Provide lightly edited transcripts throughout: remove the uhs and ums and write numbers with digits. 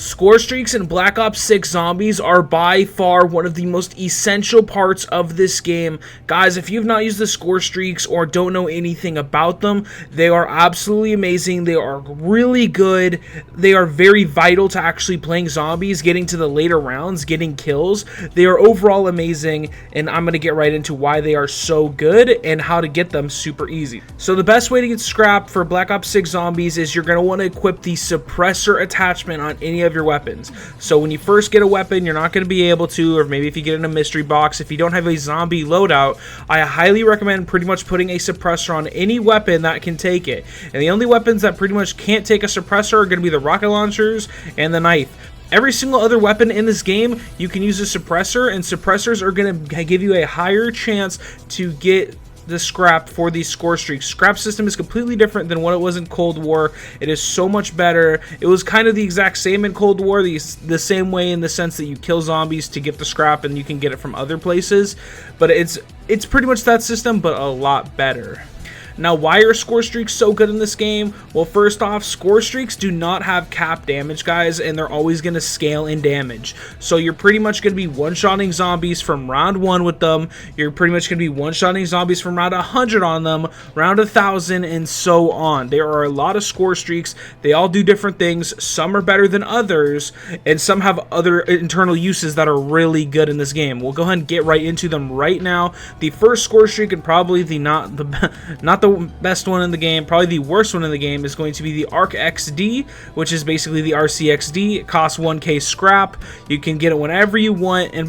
Score streaks in Black Ops 6 Zombies are by far one of the most essential parts of this game. Guys, if you've not used the score streaks or don't know anything about them, they are absolutely amazing. They are really good. They are very vital to actually playing zombies, getting to the later rounds, getting kills. They are overall amazing, and I'm going to get right into why they are so good and how to get them super easy. So the best way to get scrap for Black Ops 6 Zombies is you're going to want to equip the suppressor attachment on any of your weapons. So when you first get a weapon, you're not going to be able to, or maybe if you get in a mystery box, if you don't have a zombie loadout, I highly recommend pretty much putting a suppressor on any weapon that can take it. And the only weapons that pretty much can't take a suppressor are going to be the rocket launchers and the knife. Every single other weapon in this game, you can use a suppressor, and suppressors are going to give you a higher chance to get the scrap for these score streaks. Scrap system is completely different than what it was in Cold War. It is so much better. It was kind of the exact same in Cold War, the same way in the sense that you kill zombies to get the scrap and you can get it from other places, but it's pretty much that system, but a lot better. Now, why are score streaks so good in this game? Well, first off, score streaks do not have cap damage, guys, and they're always going to scale in damage. So you're pretty much going to be one-shotting zombies from round 1 with them. You're pretty much going to be one-shotting zombies from round 100 on them, round 1000, and so on. There are a lot of score streaks. They all do different things. Some are better than others, and some have other internal uses that are really good in this game. We'll go ahead and get right into them right now. The first score streak, and probably not the best one in the game, probably the worst one in the game, is going to be the Arc XD, which is basically the RCXD. It costs 1k scrap. You can get it whenever you want, and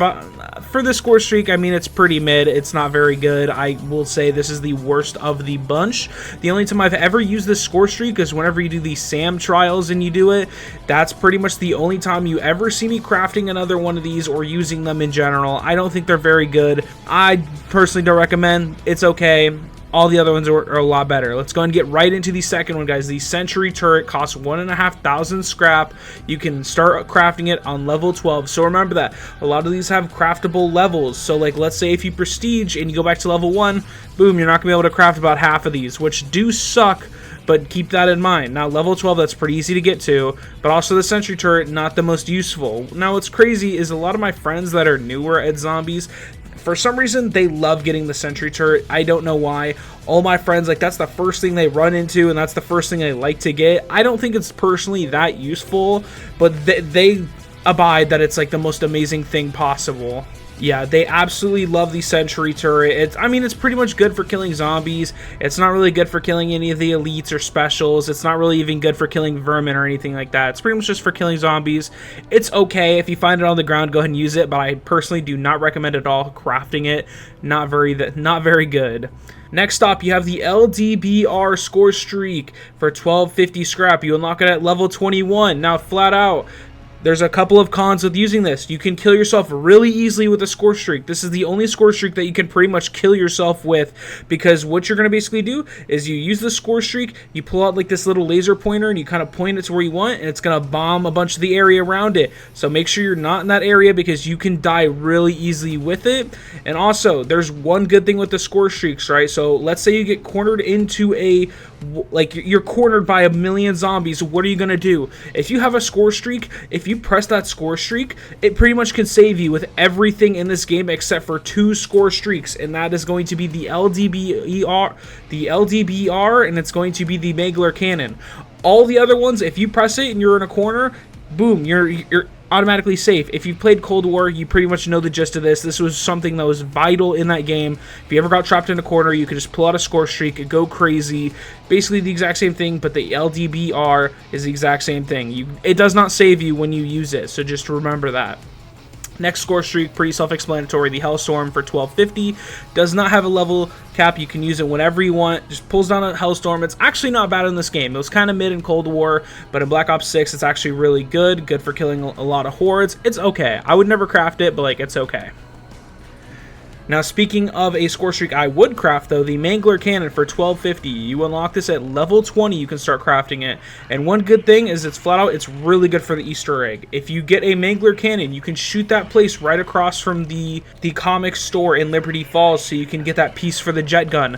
for the score streak, I mean, it's pretty mid. It's not very good. I will say this is the worst of the bunch. The only time I've ever used this score streak is whenever you do the SAM trials and you do it. That's pretty much the only time you ever see me crafting another one of these or using them in general. I don't think they're very good. I personally don't recommend. It's okay. All the other ones are a lot better. Let's go and get right into the second one, guys. The Sentry turret costs 1,500 scrap. You can start crafting it on level 12. So remember that. A lot of these have craftable levels. So like, let's say if you prestige and you go back to level 1, boom, you're not going to be able to craft about half of these, which do suck, but keep that in mind. Now, level 12, that's pretty easy to get to, but also the Sentry turret, not the most useful. Now, what's crazy is a lot of my friends that are newer at zombies, for some reason, they love getting the Sentry turret. I don't know why. All my friends, like, that's the first thing they run into, and that's the first thing they like to get. I don't think it's personally that useful, but they abide that it's, like, the most amazing thing possible. Yeah, they absolutely love the Sentry turret. I mean, it's pretty much good for killing zombies. It's not really good for killing any of the elites or specials. It's not really even good for killing vermin or anything like that. It's pretty much just for killing zombies. It's okay. If you find it on the ground, go ahead and use it, but I personally do not recommend at all crafting it. Not very good. Next up, you have the LDBR score streak for 1250 scrap. You unlock it at level 21. Now, flat out, there's a couple of cons with using this. You can kill yourself really easily with a score streak. This is the only score streak that you can pretty much kill yourself with, because what you're going to basically do is you use the score streak, you pull out like this little laser pointer and you kind of point it to where you want, and it's going to bomb a bunch of the area around it. So make sure you're not in that area, because you can die really easily with it. And also, there's one good thing with the score streaks, right? So let's say you get cornered into you're cornered by a million zombies. What are you going to do? If you have a score streak, if you press that score streak, it pretty much can save you with everything in this game except for 2 score streaks, and that is going to be the LDBR, and it's going to be the Mangler cannon. All the other ones, if you press it and you're in a corner, boom, you're automatically safe. If you've played Cold War, you pretty much know the gist of this. This was something that was vital in that game. If you ever got trapped in a corner, you could just pull out a score streak, go crazy. Basically the exact same thing, but the LDBR is the exact same thing. It does not save you when you use it, so just remember that. Next score streak, pretty self-explanatory. The Hellstorm for 1250 does not have a level cap. You can use it whenever you want. Just pulls down a Hellstorm. It's actually not bad in this game. It was kind of mid in Cold War, but in Black Ops 6, it's actually really good. Good for killing a lot of hordes. It's okay. I would never craft it, but like, it's okay. Now, speaking of a score streak I would craft, though, the Mangler cannon for 1250. You unlock this at level 20, you can start crafting it. And one good thing is it's flat out, it's really good for the Easter egg. If you get a Mangler cannon, you can shoot that place right across from the comic store in Liberty Falls, so you can get that piece for the jet gun.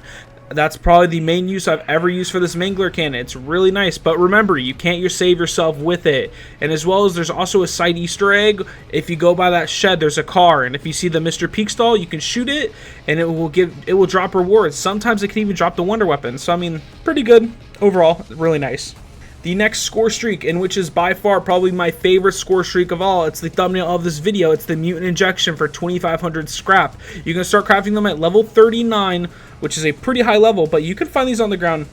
That's probably the main use I've ever used for this Mangler cannon. It's really nice, but remember, you can't save yourself with it. And as well as there's also a side Easter egg. If you go by that shed, there's a car, and if you see the Mr. Peak stall, you can shoot it, and it will drop rewards. Sometimes it can even drop the wonder weapon. So I mean, pretty good overall, really nice. The next score streak, and which is by far probably my favorite score streak of all, it's the thumbnail of this video. It's the Mutant Injection for 2,500 scrap. You can start crafting them at level 39, which is a pretty high level, but you can find these on the ground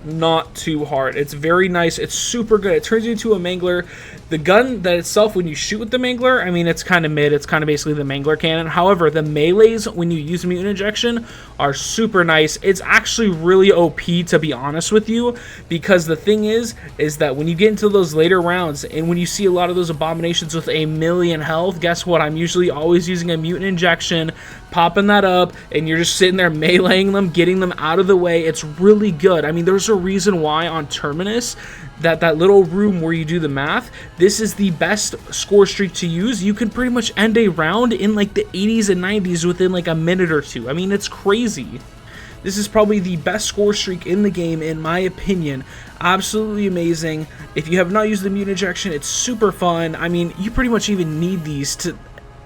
not too hard. It's very nice. It's super good. It turns you into a Mangler. The gun that itself, when you shoot with the Mangler, I mean, it's kind of mid. It's kind of basically the Mangler cannon. However, the melees, when you use Mutant Injection, are super nice. It's actually really OP, to be honest with you, because the thing is that when you get into those later rounds, and when you see a lot of those abominations with 1,000,000 health, guess what? I'm usually always using a Mutant Injection, popping that up, and you're just sitting there meleeing them, getting them out of the way. It's really good. I mean, there's a reason why on Terminus, that little room where you do the math, this is the best score streak to use. You can pretty much end a round in like the 80s and 90s within like a minute or two. I mean, it's crazy. This is probably the best score streak in the game, in my opinion. Absolutely amazing. If you have not used the Mutant Injection, it's super fun. I mean, you pretty much even need these to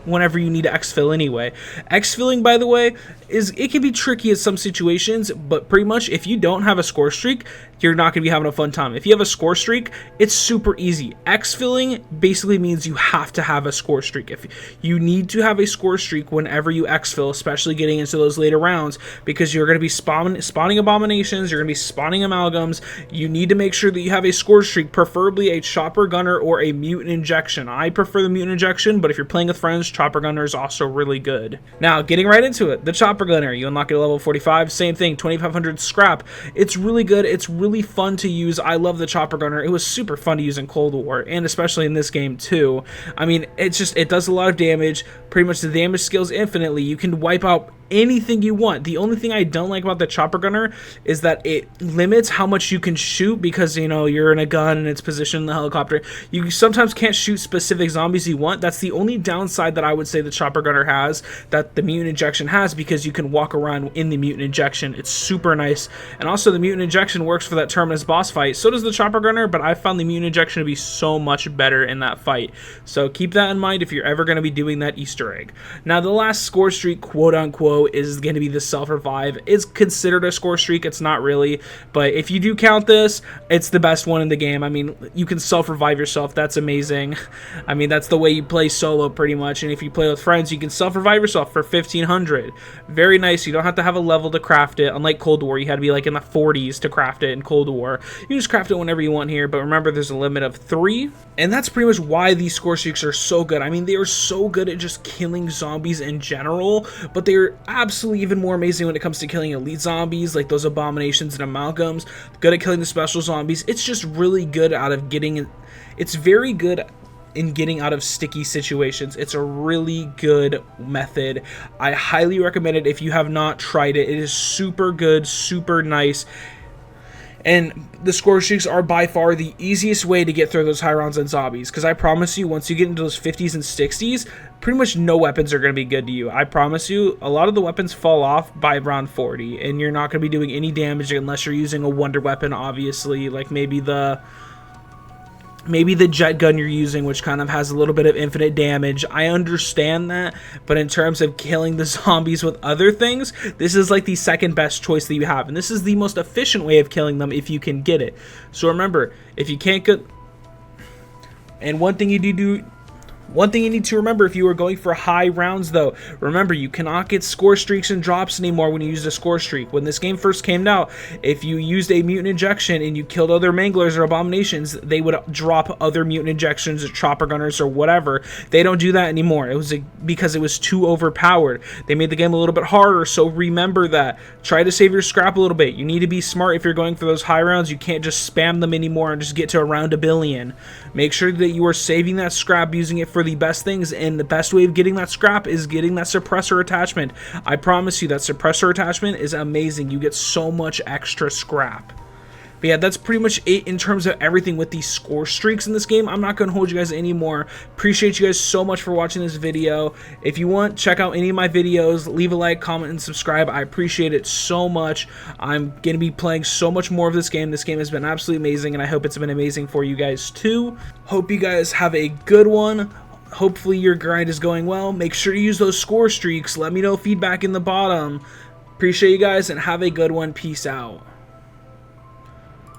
whenever you need to exfil anyway. Exfilling, by the way, it can be tricky in some situations, but pretty much if you don't have a score streak, you're not going to be having a fun time. If you have a score streak, it's super easy. Exfilling basically means you have to have a score streak. If you need to have a score streak whenever you exfil, especially getting into those later rounds, because you're going to be spawning abominations, you're going to be spawning amalgams. You need to make sure that you have a score streak, preferably a chopper gunner or a Mutant Injection. I prefer the Mutant Injection, but if you're playing with friends, chopper gunner is also really good. Now, getting right into it, the chopper gunner, you unlock it at level 45, same thing, 2,500 scrap. It's really good. It's really fun to use. I love the chopper gunner. It was super fun to use in Cold War, and especially in this game too. I mean, it does a lot of damage. Pretty much the damage scales infinitely. You can wipe out anything you want. The only thing I don't like about the chopper gunner is that it limits how much you can shoot, because you know you're in a gun and it's positioned in the helicopter. You sometimes can't shoot specific zombies you want. That's the only downside that I would say the chopper gunner has, that the Mutant Injection has, because you can walk around in the Mutant Injection. It's super nice. And also the Mutant Injection works for that Terminus boss fight. So does the chopper gunner, but I found the Mutant Injection to be so much better in that fight. So keep that in mind if you're ever going to be doing that Easter egg. Now the last score streak, quote unquote, is going to be the self-revive. It's considered a score streak. It's not really, but if you do count this, it's the best one in the game. I mean, you can self-revive yourself. That's amazing. I mean, that's the way you play solo pretty much, and if you play with friends, you can self-revive yourself for 1,500. Very nice. You don't have to have a level to craft it. Unlike Cold War, you had to be like in the 40s to craft it in Cold War. You can just craft it whenever you want here, but remember there's a limit of 3, and that's pretty much why these score streaks are so good. I mean, they are so good at just killing zombies in general, but they're absolutely even more amazing when it comes to killing elite zombies, like those abominations and amalgams. Good at killing the special zombies. It's just really good out of getting, it's very good in getting out of sticky situations. It's a really good method. I highly recommend it if you have not tried it. It is super good, super nice. And the score streaks are by far the easiest way to get through those high rounds on zombies, because I promise you, once you get into those 50s and 60s, pretty much no weapons are going to be good to you. I promise you, a lot of the weapons fall off by round 40, and you're not going to be doing any damage unless you're using a wonder weapon, obviously, like maybe the jet gun you're using, which kind of has a little bit of infinite damage. I understand that, but in terms of killing the zombies with other things, this is like the second best choice that you have, and this is the most efficient way of killing them if you can get it. So remember, if you can't get, and one thing you need to remember if you are going for high rounds, though, remember you cannot get score streaks and drops anymore when you use a score streak. When this game first came out, if you used a Mutant Injection and you killed other Manglers or abominations, they would drop other Mutant Injections or chopper gunners or whatever. They don't do that anymore. It was because it was too overpowered. They made the game a little bit harder, so remember that. Try to save your scrap a little bit. You need to be smart if you're going for those high rounds. You can't just spam them anymore and just get to around 1 billion. Make sure that you are saving that scrap, using it for the best things, and the best way of getting that scrap is getting that suppressor attachment. I promise you that suppressor attachment is amazing. You get so much extra scrap. But yeah, that's pretty much it in terms of everything with these score streaks in this game. I'm not going to hold you guys anymore. Appreciate you guys so much for watching this video. If you want, check out any of my videos. Leave a like, comment, and subscribe. I appreciate it so much. I'm going to be playing so much more of this game. This game has been absolutely amazing, and I hope it's been amazing for you guys too. Hope you guys have a good one. Hopefully your grind is going well. Make sure to use those score streaks. Let me know feedback in the bottom. Appreciate you guys, and have a good one. Peace out.